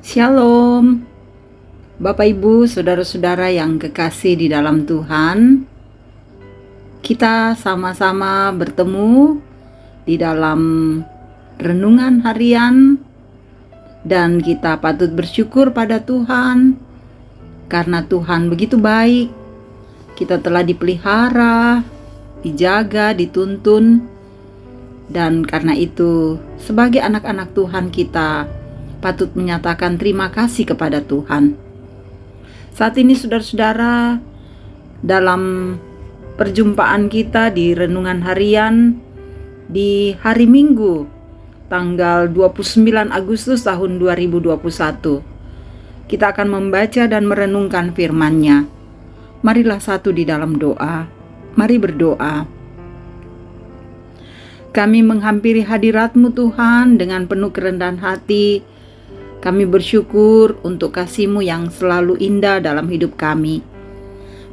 Shalom, Bapak Ibu, Saudara-saudara yang kekasih di dalam Tuhan. Kita sama-sama bertemu di dalam renungan harian dan kita patut bersyukur pada Tuhan karena Tuhan begitu baik. Kita telah dipelihara, dijaga, dituntun, dan karena itu sebagai anak-anak Tuhan kita patut menyatakan terima kasih kepada Tuhan. Saat ini saudara-saudara, dalam perjumpaan kita di renungan harian di hari Minggu tanggal 29 Agustus tahun 2021, kita akan membaca dan merenungkan firman-Nya. Marilah satu di dalam doa. Mari berdoa. Kami menghampiri hadirat-Mu Tuhan dengan penuh kerendahan hati. Kami bersyukur untuk kasih-Mu yang selalu indah dalam hidup kami.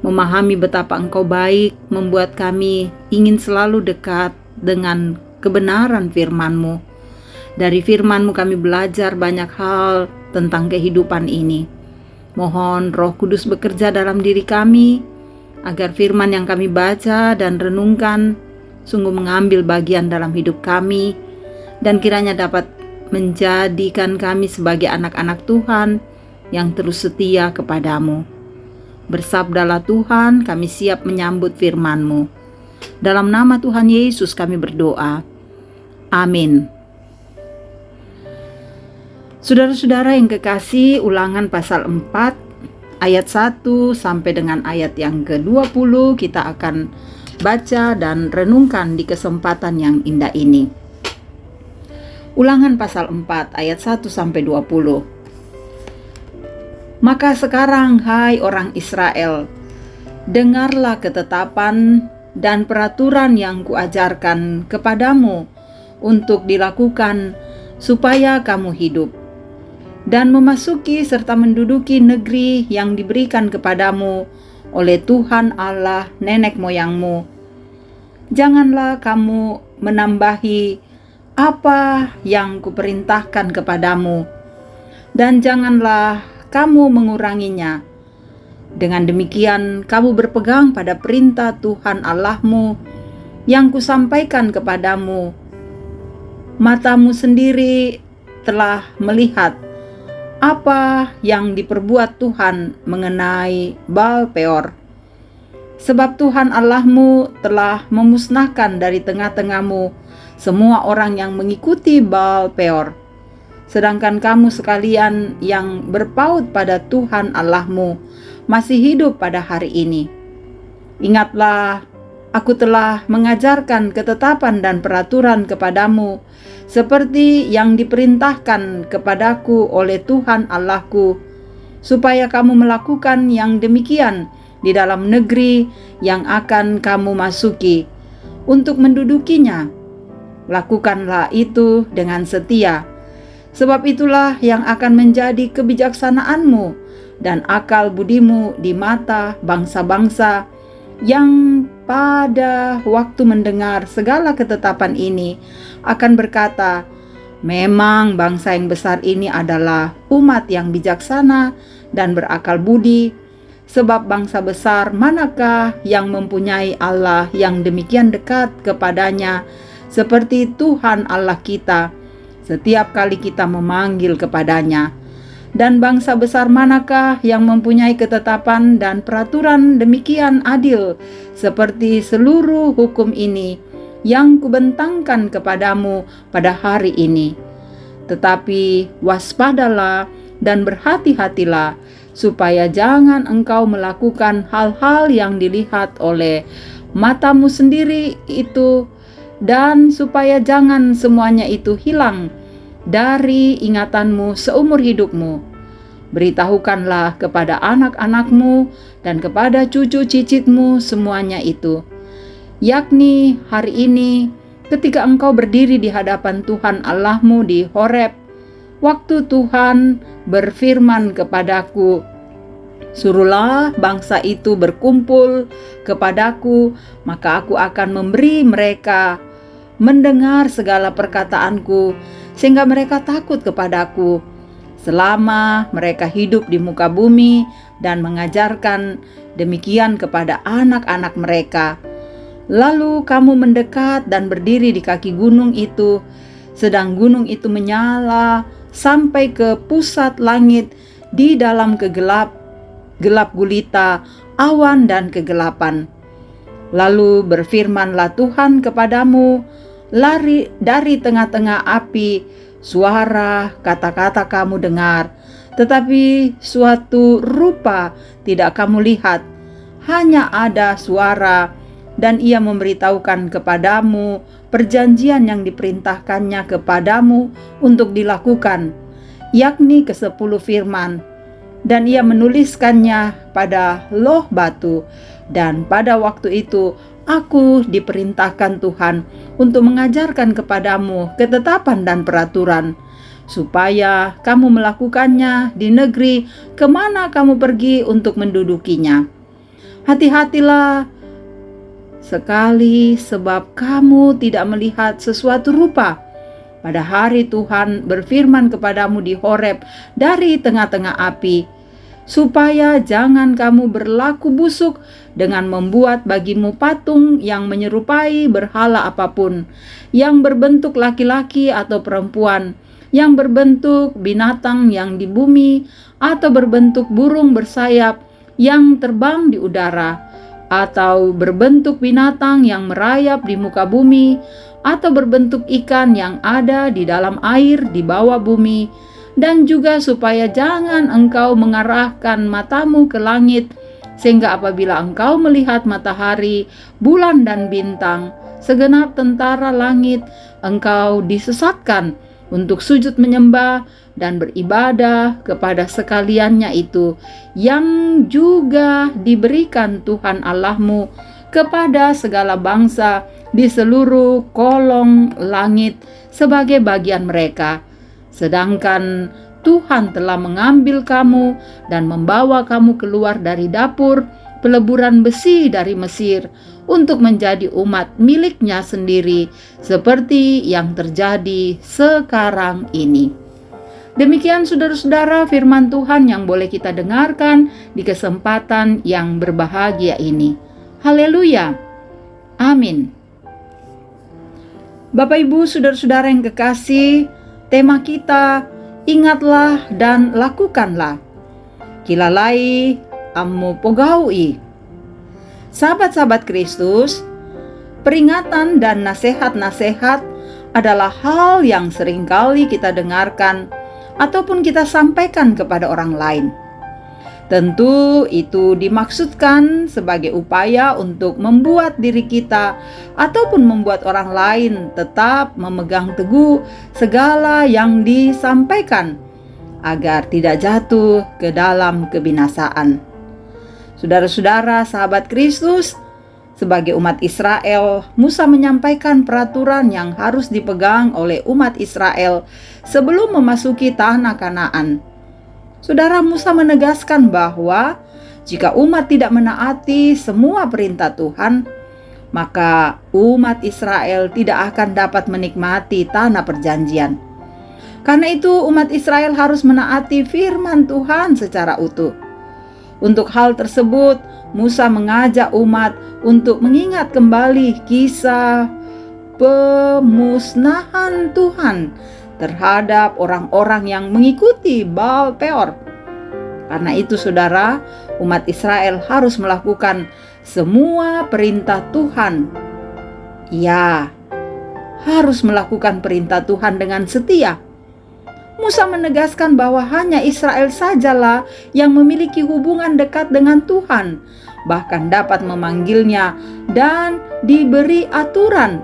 Memahami betapa Engkau baik membuat kami ingin selalu dekat dengan kebenaran firman-Mu. Dari firman-Mu kami belajar banyak hal tentang kehidupan ini. Mohon Roh Kudus bekerja dalam diri kami, agar firman yang kami baca dan renungkan sungguh mengambil bagian dalam hidup kami, dan kiranya dapat menjadikan kami sebagai anak-anak Tuhan yang terus setia kepadamu. Bersabdalah Tuhan, kami siap menyambut firman-Mu. Dalam nama Tuhan Yesus kami berdoa. Amin. Saudara-saudara yang kekasih, Ulangan pasal 4 ayat 1 sampai dengan ayat yang ke-20 kita akan baca dan renungkan di kesempatan yang indah ini. Ulangan pasal 4 ayat 1 sampai 20. Maka sekarang hai orang Israel, dengarlah ketetapan dan peraturan yang kuajarkan kepadamu untuk dilakukan supaya kamu hidup dan memasuki serta menduduki negeri yang diberikan kepadamu oleh Tuhan Allah nenek moyangmu. Janganlah kamu menambahi apa yang kuperintahkan kepadamu, dan janganlah kamu menguranginya. Dengan demikian kamu berpegang pada perintah Tuhan Allahmu yang kusampaikan kepadamu. Matamu sendiri telah melihat apa yang diperbuat Tuhan mengenai Baal Peor. Sebab Tuhan Allahmu telah memusnahkan dari tengah-tengahmu semua orang yang mengikuti Baal Peor. Sedangkan kamu sekalian yang berpaut pada Tuhan Allahmu masih hidup pada hari ini. Ingatlah, aku telah mengajarkan ketetapan dan peraturan kepadamu seperti yang diperintahkan kepadaku oleh Tuhan Allahku, supaya kamu melakukan yang demikian di dalam negeri yang akan kamu masuki untuk mendudukinya. Lakukanlah itu dengan setia, sebab itulah yang akan menjadi kebijaksanaanmu dan akal budimu di mata bangsa-bangsa yang pada waktu mendengar segala ketetapan ini akan berkata, memang bangsa yang besar ini adalah umat yang bijaksana dan berakal budi. Sebab bangsa besar manakah yang mempunyai Allah yang demikian dekat kepadanya seperti Tuhan Allah kita setiap kali kita memanggil kepadanya. Dan bangsa besar manakah yang mempunyai ketetapan dan peraturan demikian adil seperti seluruh hukum ini yang kubentangkan kepadamu pada hari ini. Tetapi waspadalah dan berhati-hatilah, supaya jangan engkau melakukan hal-hal yang dilihat oleh matamu sendiri itu, dan supaya jangan semuanya itu hilang dari ingatanmu seumur hidupmu. Beritahukanlah kepada anak-anakmu dan kepada cucu cicitmu semuanya itu, yakni hari ini ketika engkau berdiri di hadapan Tuhan Allahmu di Horeb, waktu Tuhan berfirman kepadaku, suruhlah bangsa itu berkumpul kepadaku, maka aku akan memberi mereka mendengar segala perkataanku, sehingga mereka takut kepadaku, selama mereka hidup di muka bumi dan mengajarkan demikian kepada anak-anak mereka. Lalu kamu mendekat dan berdiri di kaki gunung itu, sedang gunung itu menyala sampai ke pusat langit di dalam gelap gulita, awan dan kegelapan. Lalu berfirmanlah Tuhan kepadamu, lari dari tengah-tengah api, suara kata-kata kamu dengar, tetapi suatu rupa tidak kamu lihat, hanya ada suara. Dan ia memberitahukan kepadamu perjanjian yang diperintahkannya kepadamu untuk dilakukan, yakni ke-10 firman. Dan ia menuliskannya pada loh batu. Dan pada waktu itu aku diperintahkan Tuhan untuk mengajarkan kepadamu ketetapan dan peraturan, supaya kamu melakukannya di negeri kemana kamu pergi untuk mendudukinya. Hati-hatilah sekali, sebab kamu tidak melihat sesuatu rupa pada hari Tuhan berfirman kepadamu di Horeb dari tengah-tengah api, supaya jangan kamu berlaku busuk dengan membuat bagimu patung yang menyerupai berhala apapun, yang berbentuk laki-laki atau perempuan, yang berbentuk binatang yang di bumi, atau berbentuk burung bersayap yang terbang di udara, atau berbentuk binatang yang merayap di muka bumi, atau berbentuk ikan yang ada di dalam air di bawah bumi, dan juga supaya jangan engkau mengarahkan matamu ke langit, sehingga apabila engkau melihat matahari, bulan dan bintang, segenap tentara langit, engkau disesatkan untuk sujud menyembah dan beribadah kepada sekaliannya itu, yang juga diberikan Tuhan Allahmu kepada segala bangsa di seluruh kolong langit sebagai bagian mereka. Sedangkan Tuhan telah mengambil kamu dan membawa kamu keluar dari dapur peleburan besi dari Mesir untuk menjadi umat miliknya sendiri, seperti yang terjadi sekarang ini. Demikian saudara-saudara firman Tuhan yang boleh kita dengarkan di kesempatan yang berbahagia ini. Haleluya. Amin. Bapak Ibu, saudara-saudara yang kekasih, tema kita, ingatlah dan lakukanlah. Kilalai ammu pogaui. Sahabat-sahabat Kristus, peringatan dan nasihat-nasihat adalah hal yang seringkali kita dengarkan ataupun kita sampaikan kepada orang lain. Tentu itu dimaksudkan sebagai upaya untuk membuat diri kita ataupun membuat orang lain tetap memegang teguh segala yang disampaikan agar tidak jatuh ke dalam kebinasaan. Saudara-saudara sahabat Kristus, sebagai umat Israel, Musa menyampaikan peraturan yang harus dipegang oleh umat Israel sebelum memasuki tanah Kanaan. Saudara, Musa menegaskan bahwa jika umat tidak menaati semua perintah Tuhan, maka umat Israel tidak akan dapat menikmati tanah perjanjian. Karena itu umat Israel harus menaati firman Tuhan secara utuh. Untuk hal tersebut, Musa mengajak umat untuk mengingat kembali kisah pemusnahan Tuhan terhadap orang-orang yang mengikuti Baal Peor. Karena itu saudara, umat Israel harus melakukan semua perintah Tuhan. Ya, harus melakukan perintah Tuhan dengan setia. Musa menegaskan bahwa hanya Israel sajalah yang memiliki hubungan dekat dengan Tuhan, bahkan dapat memanggilnya dan diberi aturan.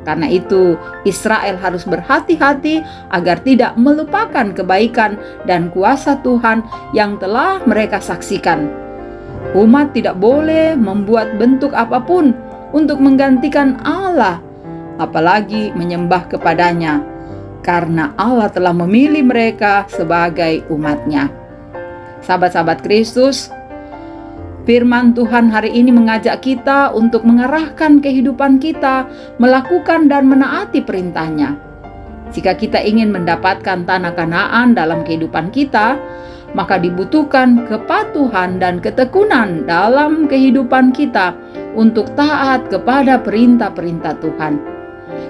Karena itu, Israel harus berhati-hati agar tidak melupakan kebaikan dan kuasa Tuhan yang telah mereka saksikan. Umat tidak boleh membuat bentuk apapun untuk menggantikan Allah, apalagi menyembah kepadanya, karena Allah telah memilih mereka sebagai umat-Nya. Sahabat-sahabat Kristus, firman Tuhan hari ini mengajak kita untuk mengarahkan kehidupan kita, melakukan dan menaati perintah-Nya. Jika kita ingin mendapatkan tanah Kanaan dalam kehidupan kita, maka dibutuhkan kepatuhan dan ketekunan dalam kehidupan kita untuk taat kepada perintah-perintah Tuhan.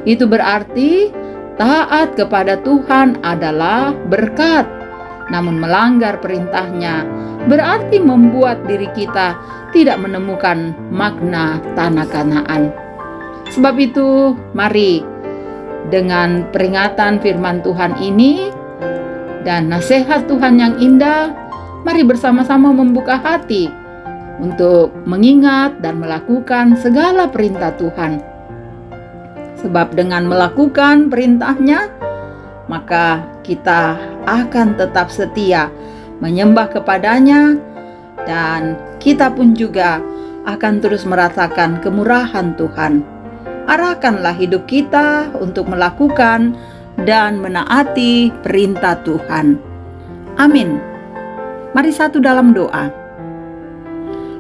Itu berarti taat kepada Tuhan adalah berkat, namun melanggar perintahnya berarti membuat diri kita tidak menemukan makna tanah Kanaan. Sebab itu, mari dengan peringatan firman Tuhan ini dan nasihat Tuhan yang indah, mari bersama-sama membuka hati untuk mengingat dan melakukan segala perintah Tuhan. Sebab dengan melakukan perintahnya, maka kita akan tetap setia menyembah kepadanya, dan kita pun juga akan terus merasakan kemurahan Tuhan. Arahkanlah hidup kita untuk melakukan dan menaati perintah Tuhan. Amin. Mari satu dalam doa.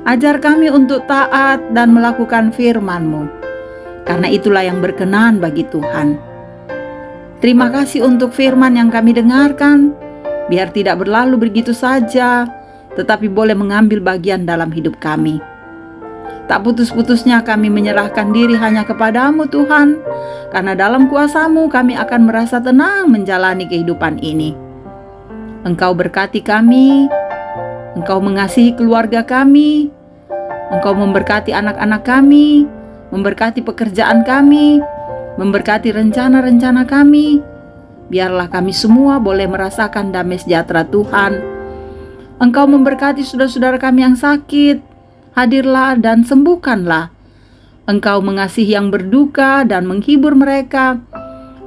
Ajar kami untuk taat dan melakukan firman-Mu, karena itulah yang berkenan bagi Tuhan. Terima kasih untuk firman yang kami dengarkan, biar tidak berlalu begitu saja, tetapi boleh mengambil bagian dalam hidup kami. Tak putus-putusnya kami menyerahkan diri hanya kepadamu Tuhan, karena dalam kuasa-Mu kami akan merasa tenang menjalani kehidupan ini. Engkau berkati kami, Engkau mengasihi keluarga kami, Engkau memberkati anak-anak kami, memberkati pekerjaan kami, memberkati rencana-rencana kami. Biarlah kami semua boleh merasakan damai sejahtera Tuhan. Engkau memberkati saudara-saudara kami yang sakit, hadirlah dan sembuhkanlah. Engkau mengasihi yang berduka dan menghibur mereka.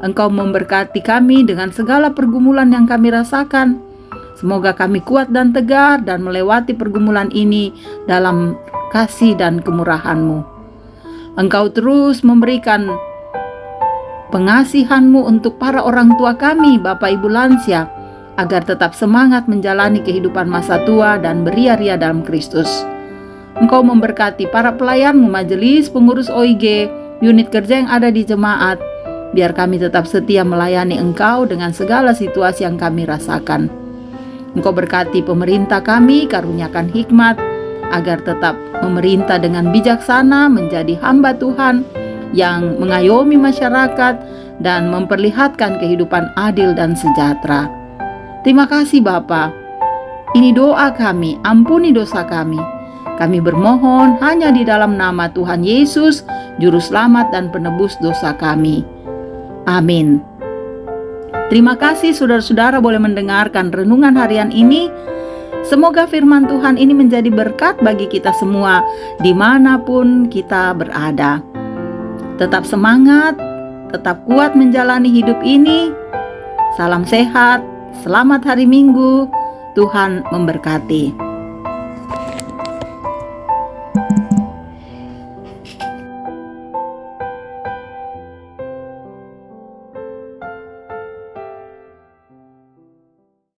Engkau memberkati kami dengan segala pergumulan yang kami rasakan. Semoga kami kuat dan tegar dan melewati pergumulan ini dalam kasih dan kemurahan-Mu. Engkau terus memberikan pengasihan-Mu untuk para orang tua kami, Bapak Ibu lansia, agar tetap semangat menjalani kehidupan masa tua dan beria-ria dalam Kristus. Engkau memberkati para pelayan-Mu, majelis, pengurus OIG, unit kerja yang ada di jemaat, biar kami tetap setia melayani Engkau dengan segala situasi yang kami rasakan. Engkau berkati pemerintah kami, karuniakan hikmat, agar tetap memerintah dengan bijaksana menjadi hamba Tuhan yang mengayomi masyarakat dan memperlihatkan kehidupan adil dan sejahtera. Terima kasih Bapa. Ini doa kami, ampuni dosa kami. Kami bermohon hanya di dalam nama Tuhan Yesus, Juru Selamat dan Penebus dosa kami. Amin. Terima kasih saudara-saudara boleh mendengarkan renungan harian ini. Semoga firman Tuhan ini menjadi berkat bagi kita semua dimanapun kita berada. Tetap semangat, tetap kuat menjalani hidup ini. Salam sehat, selamat hari Minggu, Tuhan memberkati.